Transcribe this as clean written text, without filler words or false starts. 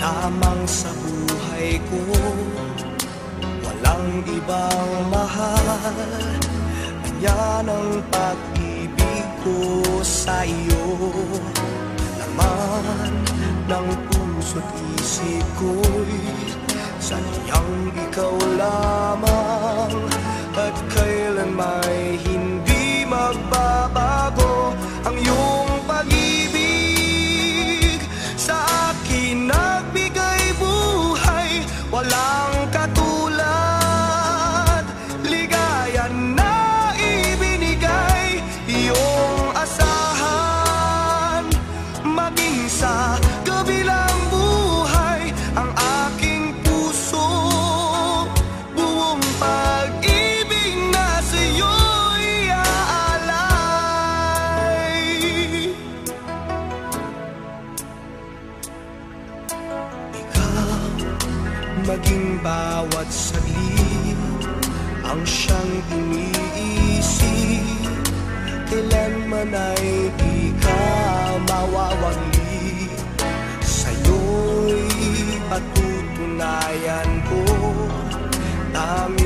lamang sa buhay ko, walang ibang mahal. Yan ang pag-ibig ko sa iyo. Laman ng puso't isip ko'y sadyang ikaw lamang, at kailan may hindi magbabago ang iyong pag-ibig. Sa akin nagbigay buhay, walang katulad. Ligaya na ibinigay, iyong asahan. Maging sa kabilang buhay, ang aking puso buong pag-ibig na sa'yo'y aalay. Ikaw, maging bawat saglit ang siyang iniisip. Kailanman ay di ka mawawagli. Sa'yo'y patutunayan ko, tanging